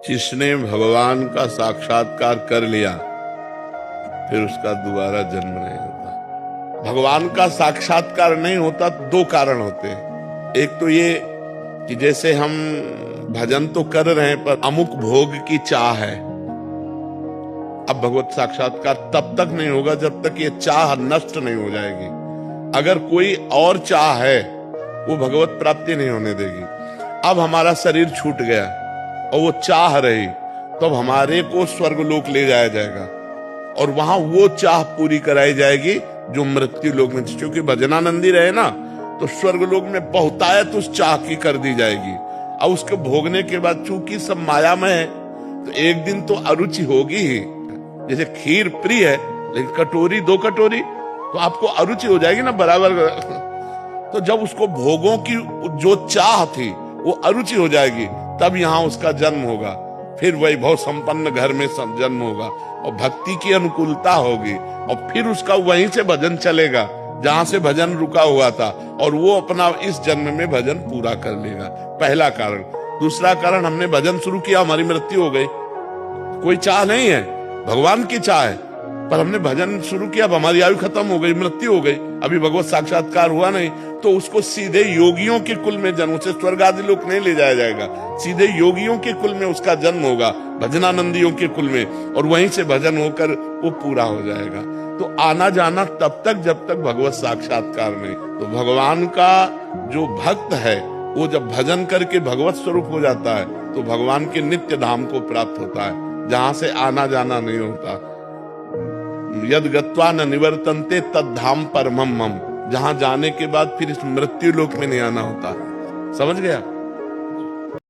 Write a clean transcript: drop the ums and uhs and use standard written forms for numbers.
जिसने भगवान का साक्षात्कार कर लिया फिर उसका दोबारा जन्म नहीं होता। भगवान का साक्षात्कार नहीं होता तो दो कारण होते हैं। एक तो ये कि जैसे हम भजन तो कर रहे हैं पर अमुक भोग की चाह है। अब भगवत साक्षात्कार तब तक नहीं होगा जब तक ये चाह नष्ट नहीं हो जाएगी। अगर कोई और चाह है वो भगवत प्राप्ति नहीं होने देगी। अब हमारा शरीर छूट गया और वो चाह रही तो अब हमारे को स्वर्गलोक ले जाया जाएगा और वहां वो चाह पूरी कराई जाएगी जो मृत्यु लोक में। क्योंकि भजनानंदी रहे ना तो स्वर्गलोक में बहुतायत उस चाह की कर दी जाएगी। अब उसके भोगने के बाद चूंकि सब मायामय है तो एक दिन तो अरुचि होगी ही। जैसे खीर प्रिय है लेकिन कटोरी दो कटोरी तो आपको अरुचि हो जाएगी ना बराबर। तो जब उसको भोगों की जो चाह थी वो अरुचि हो जाएगी तब यहाँ उसका जन्म होगा। फिर वैभव संपन्न घर में जन्म होगा और भक्ति की अनुकूलता होगी और फिर उसका वहीं से भजन चलेगा जहां से भजन रुका हुआ था और वो अपना इस जन्म में भजन पूरा कर लेगा। पहला कारण। दूसरा कारण, हमने भजन शुरू किया हमारी मृत्यु हो गई। कोई चाह नहीं है, भगवान की चाह है, पर हमने भजन शुरू किया, अब हमारी आयु खत्म हो गई, मृत्यु हो गई, अभी भगवत साक्षात्कार हुआ नहीं, तो उसको सीधे योगियों के कुल में जन्म, उसे स्वर्ग आदि लोक नहीं ले जाया जाएगा, सीधे योगियों के कुल में उसका जन्म होगा, भजनानंदियों के कुल में, और वहीं से भजन होकर वो पूरा हो जाएगा। तो आना जाना तब तक जब तक भगवत साक्षात्कार नहीं। तो भगवान का जो भक्त है वो जब भजन करके भगवत स्वरूप हो जाता है तो भगवान के नित्य धाम को प्राप्त होता है जहां से आना जाना नहीं होता। यद गत्वा न निवर्तन्ते तद धाम परमम मम, जहां जाने के बाद फिर इस मृत्यु लोक में नहीं आना होता। समझ गया?